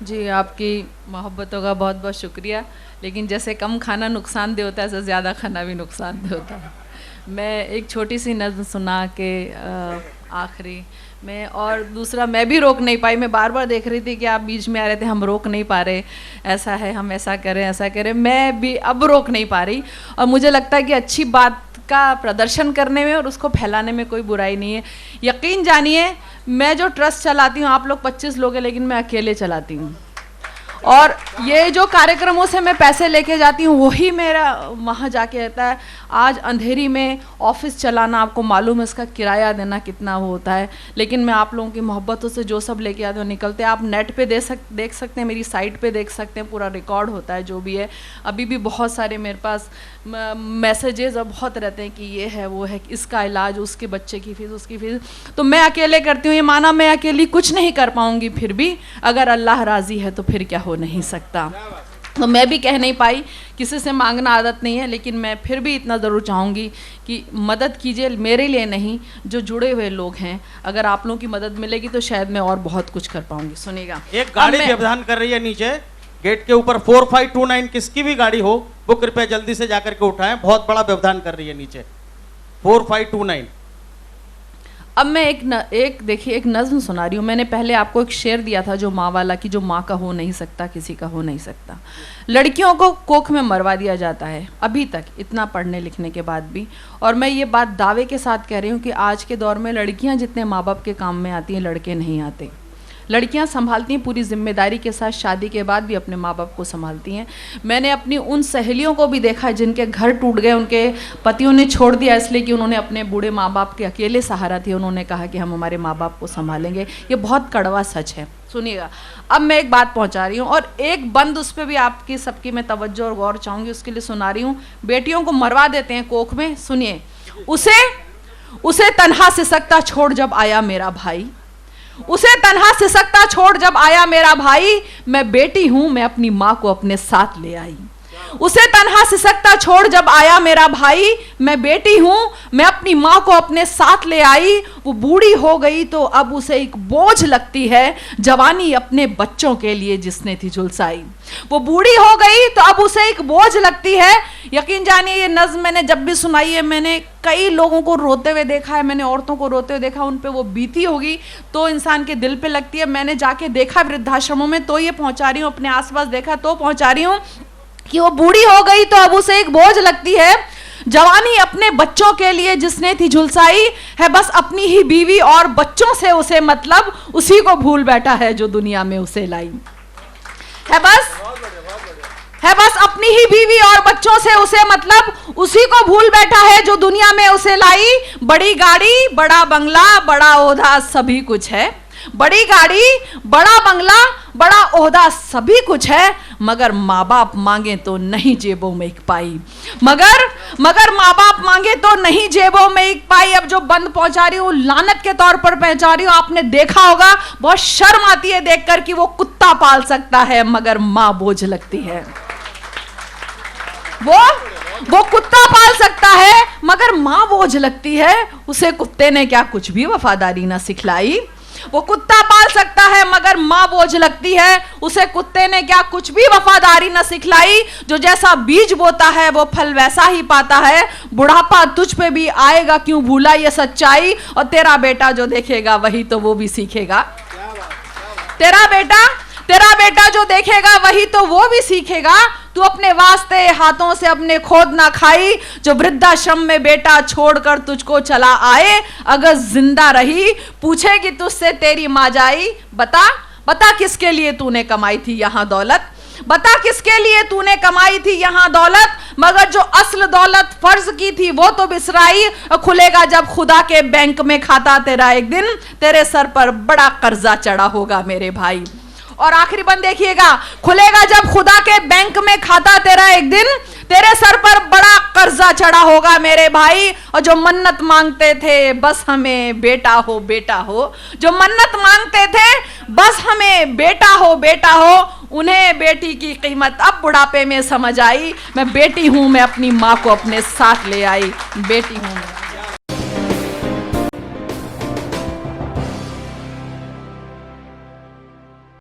जी, आपकी मोहब्बतों का बहुत बहुत शुक्रिया। लेकिन जैसे कम खाना नुकसानदेह होता है, ऐसे ज़्यादा खाना भी नुकसानदेह होता है। मैं एक छोटी सी नज़्म सुना के आखिरी में, और दूसरा मैं भी रोक नहीं पाई। मैं बार बार देख रही थी कि आप बीच में आ रहे थे, हम रोक नहीं पा रहे, ऐसा है, हम ऐसा करें, मैं भी अब रोक नहीं पा रही। और मुझे लगता है कि अच्छी बात का प्रदर्शन करने में और उसको फैलाने में कोई बुराई नहीं है। यकीन जानिए, मैं जो ट्रस्ट चलाती हूँ, आप लोग 25 लोग हैं, लेकिन मैं अकेले चलाती हूँ। और ये जो कार्यक्रमों से मैं पैसे लेके जाती हूँ, वही मेरा वहाँ जाके रहता है। आज अंधेरी में ऑफिस चलाना, आपको मालूम है इसका किराया देना कितना वो होता है, लेकिन मैं आप लोगों की मोहब्बतों से जो सब लेके आते हैं निकलते हैं। आप नेट पे देख सकते हैं, मेरी साइट पे देख सकते हैं, पूरा रिकॉर्ड होता है जो भी है। अभी भी बहुत सारे मेरे पास मैसेजेस और बहुत रहते हैं कि ये है, वो है, इसका इलाज, उसके बच्चे की फीस, उसकी फीस। तो मैं अकेले करती हूँ। ये माना मैं अकेली कुछ नहीं कर पाऊँगी, फिर भी अगर अल्लाह राज़ी है तो फिर क्या हो नहीं सकता। तो मैं भी कह नहीं पाई, किसी से मांगना आदत नहीं है, लेकिन मैं फिर भी इतना ज़रूर चाहूँगी कि मदद कीजिए, मेरे लिए नहीं, जो जुड़े हुए लोग हैं। अगर आप लोगों की मदद मिलेगी तो शायद मैं और बहुत कुछ कर पाऊँगी। सुनिएगा, एक गाड़ी व्यवधान कर रही है नीचे गेट के ऊपर, 4529 किसकी भी गाड़ी हो वो कृपया जल्दी से जाकर के उठाएं। बहुत बड़ा व्यवधान कर रही है नीचे 4529। अब मैं एक नज़्म सुना रही हूँ। मैंने पहले आपको एक शेर दिया था जो माँ वाला, कि जो माँ का हो नहीं सकता किसी का हो नहीं सकता। लड़कियों को कोख में मरवा दिया जाता है अभी तक, इतना पढ़ने लिखने के बाद भी। और मैं ये बात दावे के साथ कह रही हूँ कि आज के दौर में लड़कियाँ जितने माँ बाप के काम में आती हैं, लड़के नहीं आते। लड़कियां संभालती हैं पूरी जिम्मेदारी के साथ, शादी के बाद भी अपने माँ बाप को संभालती हैं। मैंने अपनी उन सहेलियों को भी देखा जिनके घर टूट गए, उनके पतियों ने छोड़ दिया इसलिए कि उन्होंने अपने बूढ़े माँ बाप के अकेले सहारा थे। उन्होंने कहा कि हम हमारे माँ बाप को संभालेंगे। ये बहुत कड़वा सच है। सुनिएगा, अब मैं एक बात पहुँचा रही हूँ, और एक बंद उस पर भी आपकी सबकी मैं तवज्जो और गौर चाहूँगी, उसके लिए सुना रही हूँ। बेटियों को मरवा देते हैं कोख में। सुनिए, उसे तन्हा सिसकता छोड़ जब आया मेरा भाई, उसे तन्हा सिसकता छोड़ जब आया मेरा भाई, मैं बेटी हूं, मैं अपनी माँ को अपने साथ ले आई। उसे तन्हा सिसकता छोड़ जब आया मेरा भाई, मैं बेटी हूं, मैं अपनी माँ को अपने साथ ले आई। वो बूढ़ी हो गई तो अब उसे एक बोझ लगती है, जवानी अपने बच्चों के लिए जिसने थी झुलसाई। वो बूढ़ी हो गई तो अब उसे एक बोझ लगती है। यकीन जानिए, ये नज़्म मैंने जब भी सुनाई है, मैंने कई लोगों को रोते हुए देखा है, मैंने औरतों को रोते हुए देखा। उन पे वो बीती होगी तो इंसान के दिल पे लगती है। मैंने जाके देखा वृद्धाश्रमों में तो ये पहुंचा रही हूँ, अपने आसपास देखा तो पहुंचा रही हूँ कि वो बूढ़ी हो गई तो अब उसे एक बोझ लगती है। जवानी अपने बच्चों के लिए जिसने थी झुलसाई है, बस अपनी ही बीवी और बच्चों से उसे मतलब, उसी को भूल बैठा है जो दुनिया में उसे लाई है। बस अपनी ही बीवी और बच्चों से उसे मतलब, उसी को भूल बैठा है जो दुनिया में उसे लाई। बड़ी गाड़ी, बड़ा बंगला, बड़ा ओहदा, सभी कुछ है। बड़ी गाड़ी, बड़ा बंगला, बड़ा ओहदा, सभी कुछ है, मगर माँ बाप मांगे तो नहीं जेबों में एक पाई। मगर माँ बाप मांगे तो नहीं जेबों में एक पाई। अब जो बंद पहुंचा रही हूँ, लानत के तौर पर पहुंचा रही हूँ। आपने देखा होगा, बहुत शर्म आती है देखकर कि वो कुत्ता पाल सकता है मगर माँ बोझ लगती है। वो कुत्ता पाल सकता है मगर माँ बोझ लगती है। उसे कुत्ते ने क्या कुछ भी वफादारी ना सिखलाई। वो कुत्ता पाल सकता है मगर माँ बोझ लगती है। उसे कुत्ते ने क्या कुछ भी वफादारी न सिखलाई। जो जैसा बीज बोता है वो फल वैसा ही पाता है। बुढ़ापा तुझ पे भी आएगा क्यों भूला ये सच्चाई, और तेरा बेटा जो देखेगा वही तो वो भी सीखेगा। तेरा बेटा जो देखेगा वही तो वो भी सीखेगा। तू अपने वास्ते हाथों से अपने खोद ना खाई, जो वृद्धाश्रम में बेटा छोड़कर तुझको चला आए। अगर जिंदा रही पूछेगी तुझसे तेरी माँ जाई, बता किसके लिए तूने कमाई थी यहाँ दौलत, बता किसके लिए तूने कमाई थी यहाँ दौलत। मगर जो असल दौलत फर्ज की थी वो तो बिसराई। खुलेगा जब खुदा के बैंक में खाता तेरा एक दिन, तेरे सर पर बड़ा कर्जा चढ़ा होगा मेरे भाई। और आखिरी बंद देखिएगा, खुलेगा जब खुदा के बैंक में खाता तेरा एक दिन, तेरे सर पर बड़ा कर्जा चढ़ा होगा मेरे भाई। और जो मन्नत मांगते थे बस हमें बेटा हो, जो मन्नत मांगते थे बस हमें बेटा हो, उन्हें बेटी की कीमत अब बुढ़ापे में समझ आई। मैं बेटी हूं, मैं अपनी माँ को अपने साथ ले आई, बेटी हूं।